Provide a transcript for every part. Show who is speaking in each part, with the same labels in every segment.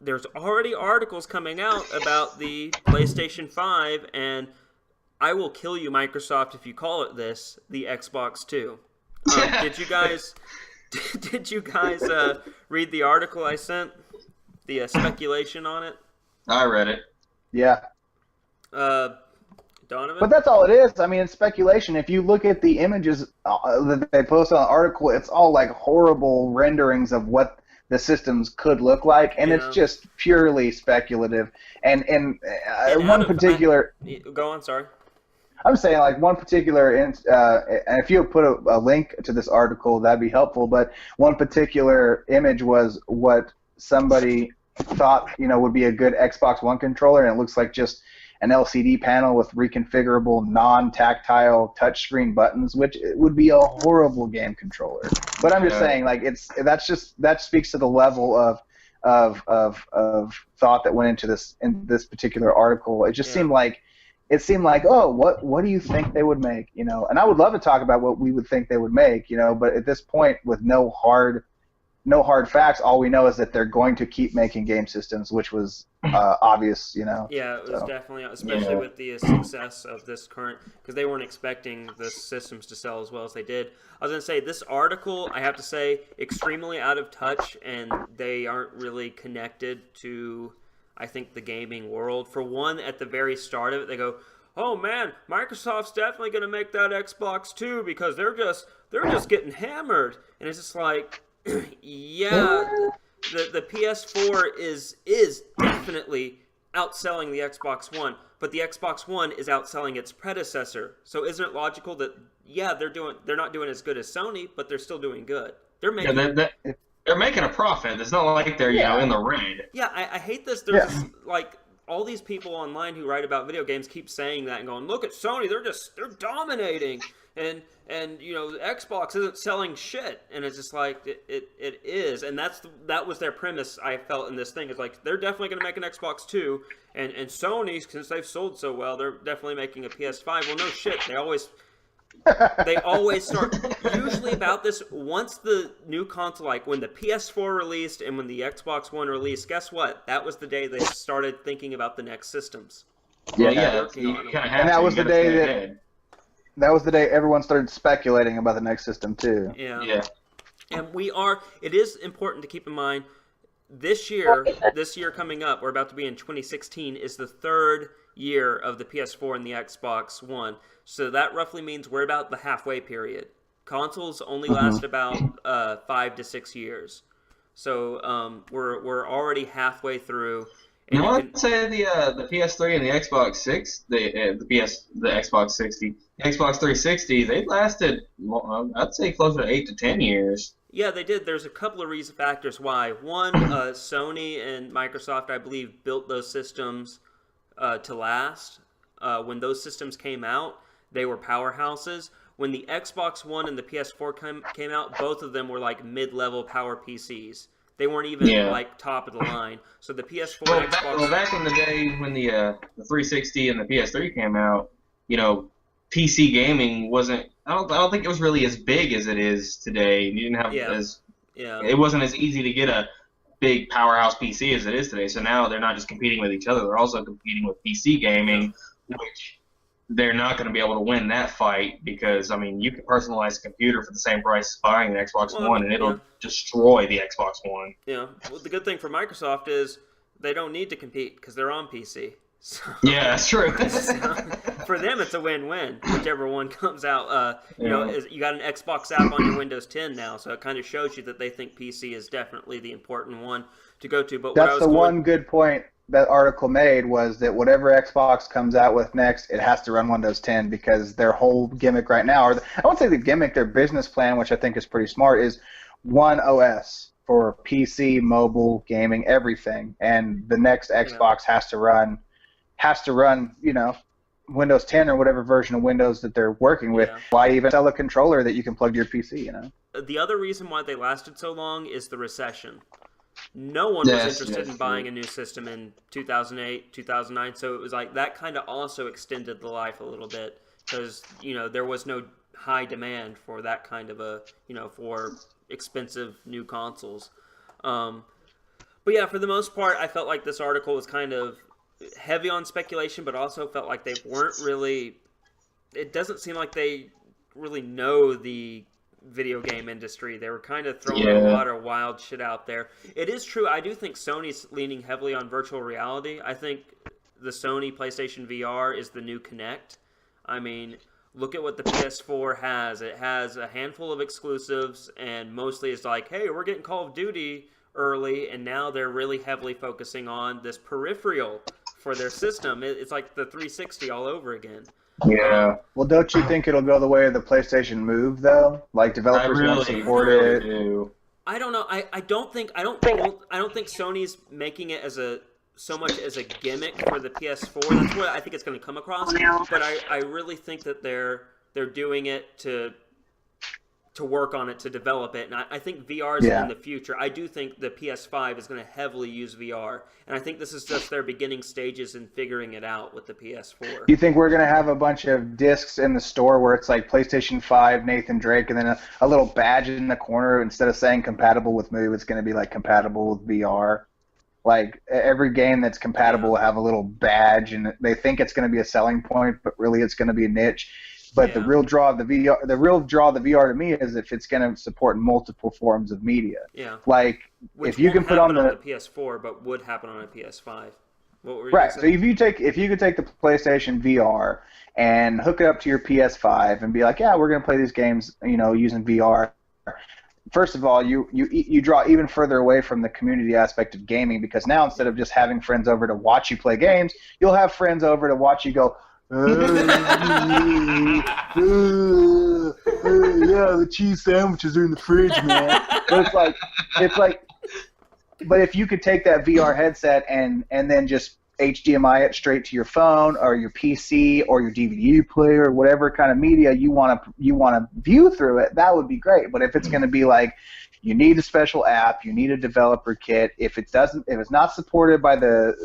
Speaker 1: there's already articles coming out about the PlayStation 5, and I will kill you, Microsoft, if you call it this, the Xbox 2. Did you guys did you guys read the article I sent? The speculation on it?
Speaker 2: I read it.
Speaker 3: Yeah.
Speaker 1: Uh, Donovan?
Speaker 3: But that's all it is. I mean, it's speculation. If you look at the images that they post on the article, it's all like horrible renderings of what the systems could look like, and it's
Speaker 1: Yeah.
Speaker 3: just purely speculative. And
Speaker 1: And
Speaker 3: one particular,
Speaker 1: go on, sorry.
Speaker 3: I'm saying like one particular, and if you put a link to this article, that'd be helpful. But one particular image was what somebody thought, would be a good Xbox One controller, and it looks like just an LCD panel with reconfigurable non-tactile touchscreen buttons, which would be a horrible game controller. But I'm just saying, like, that speaks to the level of thought that went into this particular article. It just seemed like, oh, what do you think they would make? And I would love to talk about what we would think they would make, but at this point, with no hard facts, all we know is that they're going to keep making game systems, which was obvious,
Speaker 1: Yeah, it was definitely, especially with the success of this current, because they weren't expecting the systems to sell as well as they did. I was going to say, this article, I have to say, extremely out of touch, and they aren't really connected to, I think, the gaming world. For one, at the very start of it, they go, "Oh man, Microsoft's definitely going to make that Xbox 2 because they're just getting hammered," and it's just like, yeah, the PS4 is definitely outselling the Xbox One, but the Xbox One is outselling its predecessor. So isn't it logical that they're not doing as good as Sony, but they're still doing good. They're making
Speaker 2: they're making a profit. It's not like they're in the red.
Speaker 1: Yeah, I hate this. There's like all these people online who write about video games keep saying that and going, "Look at Sony, they're dominating." And the Xbox isn't selling shit, and it's just like it is, and that was their premise. I felt in this thing is like they're definitely going to make an Xbox 2, and Sony, since they've sold so well, they're definitely making a PS5. Well, no shit, they always start usually about this once the new console, like when the PS4 released and when the Xbox One released. Guess what? That was the day they started thinking about the next systems.
Speaker 3: And that was the day everyone started speculating about the next system too.
Speaker 1: Yeah. And it is important to keep in mind, this year coming up, we're about to be in 2016, is the third year of the PS4 and the Xbox One. So that roughly means we're about the halfway period. Consoles only last about 5 to 6 years. So we're already halfway through.
Speaker 2: And I would say the PS3 and the Xbox the Xbox 60, the Xbox 360, they lasted, I'd say, closer to 8 to 10 years.
Speaker 1: Yeah, they did. There's a couple of factors why. One, Sony and Microsoft, I believe, built those systems to last. When those systems came out, they were powerhouses. When the Xbox One and the PS4 came out, both of them were like mid-level power PCs. They weren't even like top of the line. So the PS4 and Xbox...
Speaker 2: back in the day when the 360 and the PS3 came out, PC gaming wasn't... I don't think it was really as big as it is today. You didn't have it wasn't as easy to get a big powerhouse PC as it is today. So now they're not just competing with each other; they're also competing with PC gaming, which they're not going to be able to win that fight because you can personalize a computer for the same price as buying an Xbox One, and it'll destroy the Xbox One.
Speaker 1: Yeah. Well, the good thing for Microsoft is they don't need to compete because they're on PC. So,
Speaker 2: yeah, that's true.
Speaker 1: So, for them, it's a win-win. Whichever one comes out, you got an Xbox app on your Windows 10 now, so it kind of shows you that they think PC is definitely the important one to go to. But
Speaker 3: that's one good point that article made was that whatever Xbox comes out with next, it has to run Windows 10 because their whole gimmick right now, or I won't say the gimmick, their business plan, which I think is pretty smart, is one OS for PC, mobile, gaming, everything, and the next Xbox has to run, Windows 10 or whatever version of Windows that they're working with. Why even sell a controller that you can plug to your PC,
Speaker 1: The other reason why they lasted so long is the recession. No one was interested in buying a new system in 2008, 2009, so it was like that kind of also extended the life a little bit because, there was no high demand for that kind of for expensive new consoles. But yeah, for the most part, I felt like this article was kind of heavy on speculation, but also felt like they weren't really. It doesn't seem like they really know the video game industry. They were kind of throwing a lot of wild shit out there. It is true. I do think Sony's leaning heavily on virtual reality. I think the Sony PlayStation VR is the new Kinect. I mean, look at what the PS4 has. It has a handful of exclusives, and mostly it's like, hey, we're getting Call of Duty early, and now they're really heavily focusing on this peripheral for their system. It's like the 360 all over again.
Speaker 3: Yeah. Well, don't you think it'll go the way of the PlayStation Move, though? Like developers won't support it.
Speaker 1: I don't know. I don't think Sony's making it as so much as a gimmick for the PS4. That's what I think it's going to come across. But I really think that they're doing it to work on it, to develop it. And I think VR is in the future. I do think the PS5 is going to heavily use VR. And I think this is just their beginning stages in figuring it out with the PS4.
Speaker 3: Do you think we're going to have a bunch of discs in the store where it's like PlayStation 5, Nathan Drake, and then a little badge in the corner? Instead of saying compatible with Move, it's going to be like compatible with VR? Like every game that's compatible will have a little badge, and they think it's going to be a selling point, but really it's going to be a niche. But the real draw of the VR to me is if it's going to support multiple forms of media.
Speaker 1: Yeah.
Speaker 3: Like
Speaker 1: which
Speaker 3: if you can put on
Speaker 1: the PS4, but would happen on a PS5. What were you
Speaker 3: right. So if you could take the PlayStation VR and hook it up to your PS5 and be like, yeah, we're going to play these games, using VR. First of all, you draw even further away from the community aspect of gaming, because now instead of just having friends over to watch you play games, you'll have friends over to watch you go, yeah, the cheese sandwiches are in the fridge, man. But it's like, but if you could take that VR headset and then just HDMI it straight to your phone or your PC or your DVD player or whatever kind of media you want to view through it, that would be great. But if it's going to be like, you need a special app, you need a developer kit. If it's not supported by the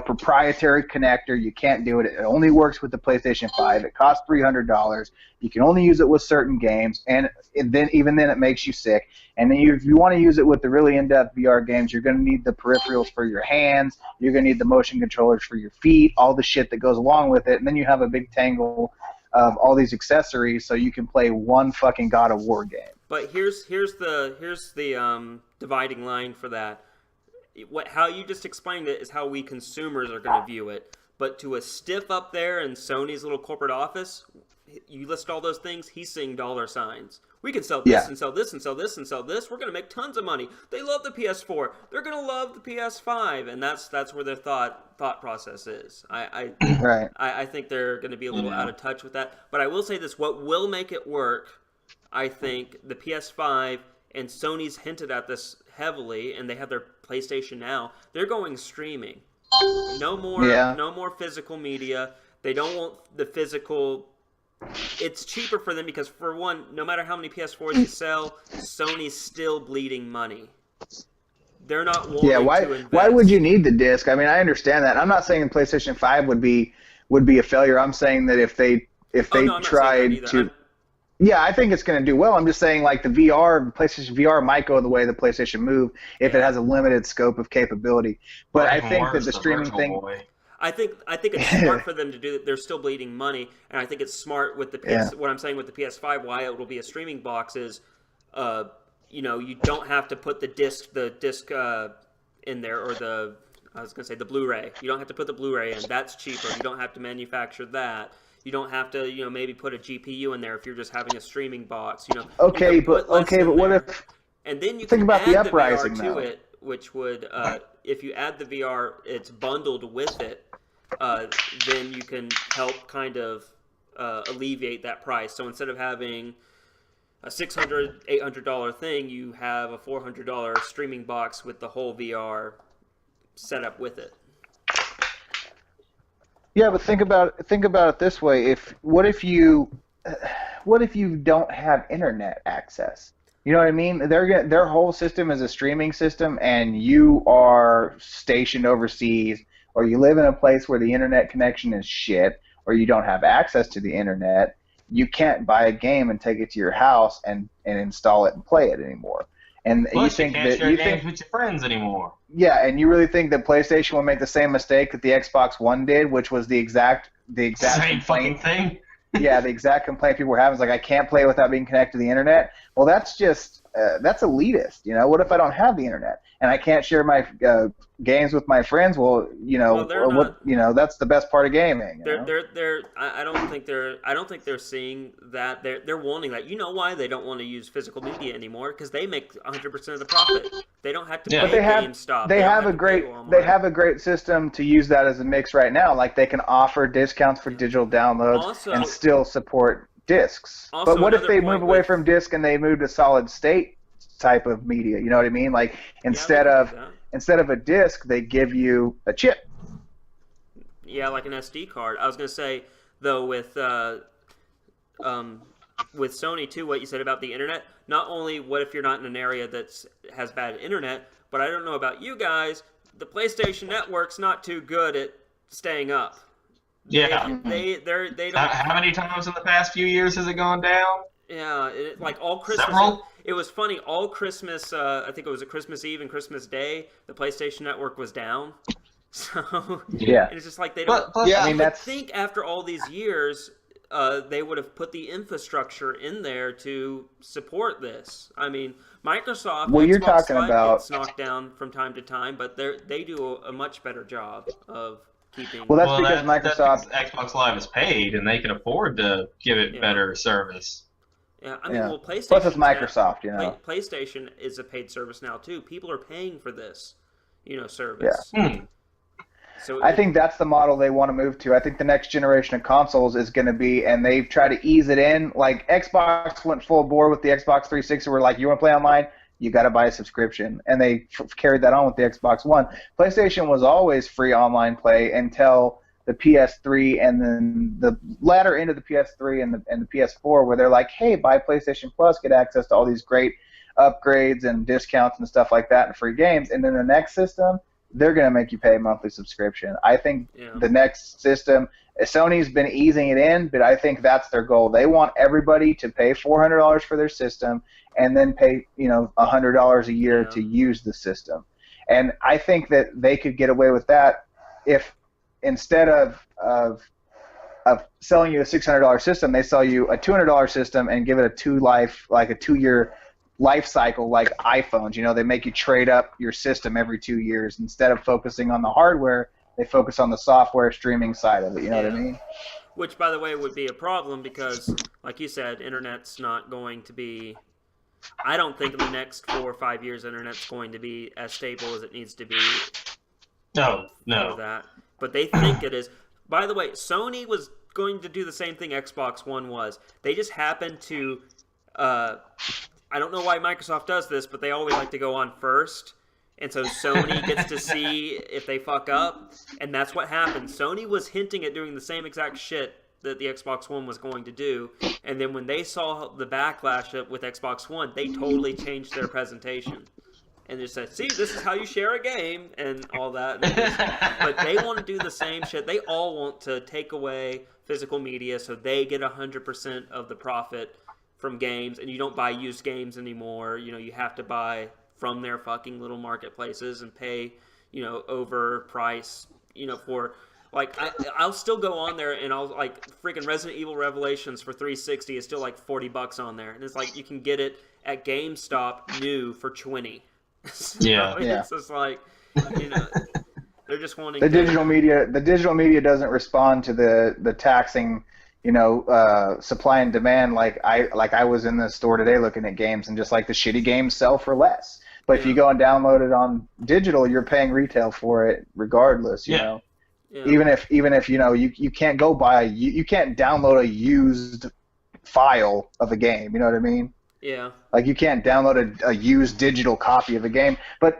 Speaker 3: proprietary connector, you can't do it. It only works with the PlayStation 5. It costs $300. You can only use it with certain games, and then it makes you sick. And then if you want to use it with the really in-depth VR games, you're going to need the peripherals for your hands. You're going to need the motion controllers for your feet, all the shit that goes along with it. And then you have a big tangle of all these accessories, so you can play one fucking God of War game.
Speaker 1: But here's the dividing line for that. How you just explained it is how we consumers are going to view it. But to a stiff up there in Sony's little corporate office, you list all those things, he's seeing dollar signs. We can sell this and sell this and sell this and sell this. We're going to make tons of money. They love the PS4. They're going to love the PS5, and that's where their thought process is. I think they're going to be a little out of touch with that. But I will say this: what will make it work, I think, the PS5, and Sony's hinted at this heavily, and they have their PlayStation Now. They're going streaming. No more physical media. They don't want the physical. It's cheaper for them because, for one, no matter how many PS4s you sell, Sony's still bleeding money. They're not wanting to invest.
Speaker 3: Why would you need the disc? I mean, I understand that. I'm not saying PlayStation 5 would be a failure. I'm saying that if they tried to. Yeah, I think it's going to do well. I'm just saying, like, the PlayStation VR might go the way of the PlayStation Move if it has a limited scope of capability. But I think that the streaming thing.
Speaker 1: I think it's smart for them to do that. They're still bleeding money, and I think it's smart with the what I'm saying with the PS5. Why it will be a streaming box is, you don't have to put the disc in there, or the Blu-ray. You don't have to put the Blu-ray in. That's cheaper. You don't have to manufacture that. You don't have to, maybe put a GPU in there if you're just having a streaming box.
Speaker 3: Okay, but what if?
Speaker 1: And then you
Speaker 3: think
Speaker 1: can
Speaker 3: about
Speaker 1: add
Speaker 3: the uprising
Speaker 1: VR to it, which would, if you add the VR, it's bundled with it. Then you can help kind of alleviate that price. So instead of having a $600, $800 thing, you have a $400 streaming box with the whole VR setup with it.
Speaker 3: Yeah, but think about it this way: what if you don't have internet access? You know what I mean? Their whole system is a streaming system, and you are stationed overseas, or you live in a place where the internet connection is shit, or you don't have access to the internet. You can't buy a game and take it to your house and install it and play it anymore. And
Speaker 2: Plus,
Speaker 3: you think
Speaker 2: can't
Speaker 3: that
Speaker 2: share games with your friends anymore.
Speaker 3: Yeah, and you really think that PlayStation will make the same mistake that the Xbox One did, which was the exact
Speaker 2: Same fucking
Speaker 3: complaint.
Speaker 2: thing.
Speaker 3: Yeah, the exact complaint people were having is like, I can't play without being connected to the internet. Well, that's just that's elitist. What if I don't have the internet and I can't share my games with my friends? Well, that's the best part of gaming.
Speaker 1: I don't think they're seeing that. They're wanting that. You know why they don't want to use physical media anymore? Because they make 100% of the profit. They don't have to pay GameStop.
Speaker 3: They have a great system to use that as a mix right now. Like they can offer discounts for digital downloads and still support discs. But what if they move away from disc and they move to solid state type of media? You know what I mean? Like instead of a disc, they give you a chip.
Speaker 1: Yeah, like an SD card. I was gonna say though with Sony too, what you said about the internet. Not only what if you're not in an area that has bad internet, but I don't know about you guys. The PlayStation Network's not too good at staying up.
Speaker 2: Yeah.
Speaker 1: They don't.
Speaker 2: How many times in the past few years has it gone down?
Speaker 1: Yeah, like all Christmas.
Speaker 2: Several?
Speaker 1: It was funny. All Christmas, I think it was a Christmas Eve and Christmas Day, the PlayStation Network was down. So
Speaker 3: yeah,
Speaker 1: and it's just like they don't.
Speaker 3: I mean,
Speaker 1: think after all these years, they would have put the infrastructure in there to support this. I mean, Microsoft.
Speaker 3: Well, you're
Speaker 1: Xbox
Speaker 3: talking
Speaker 1: Live
Speaker 3: about
Speaker 1: gets knocked down from time to time, but they do a much better job of keeping.
Speaker 3: Well, that's because Microsoft
Speaker 2: Xbox Live is paid, and they can afford to give it better service.
Speaker 1: Yeah, I mean, well, PlayStation.
Speaker 3: Plus, it's Microsoft,
Speaker 1: PlayStation is a paid service now too. People are paying for this, service.
Speaker 3: Yeah. So I think that's the model they want to move to. I think the next generation of consoles is going to be, and they've tried to ease it in. Like Xbox went full bore with the Xbox 360. We're like, you want to play online? You got to buy a subscription, and they carried that on with the Xbox One. PlayStation was always free online play until the PS3, and then the latter end of the PS3 and the PS4, where they're like, hey, buy PlayStation Plus, get access to all these great upgrades and discounts and stuff like that and free games. And then the next system, they're going to make you pay a monthly subscription. I think the next system, Sony's been easing it in, but I think that's their goal. They want everybody to pay $400 for their system and then pay, $100 a year to use the system. And I think that they could get away with that if instead of selling you a $600 system, they sell you a $200 system and give it a 2-year life cycle like iPhones. They make you trade up your system every 2 years. Instead of focusing on the hardware, they focus on the software streaming side of it. You know what I mean?
Speaker 1: Which, by the way, would be a problem because, like you said, internet's not going to be... I don't think in the next 4 or 5 years, internet's going to be as stable as it needs to be.
Speaker 2: No.
Speaker 1: For that. But they think it is. By the way, Sony was going to do the same thing Xbox One was. They just happened to... I don't know why Microsoft does this, but they always like to go on first. And so Sony gets to see if they fuck up. And that's what happened. Sony was hinting at doing the same exact shit that the Xbox One was going to do. And then when they saw the backlash with Xbox One, they totally changed their presentation. And just said, see, this is how you share a game and all that. But they want to do the same shit. They all want to take away physical media so they get 100% of the profit from games, and you don't buy used games anymore. You have to buy from their fucking little marketplaces and pay, overprice, for, like, I'll still go on there and I'll, like, freaking Resident Evil Revelations for 360 is still like $40 on there. And it's like, you can get it at GameStop new for $20.
Speaker 2: Yeah.
Speaker 1: It's just like, they're just wanting
Speaker 3: the digital media doesn't respond to the taxing supply and demand. Like I was in the store today looking at games, and just like the shitty games sell for less. But if you go and download it on digital, you're paying retail for it regardless. You know, even if you can't go buy you can't download a used file of a game. You know what I mean?
Speaker 1: Yeah.
Speaker 3: Like you can't download a used digital copy of a game, but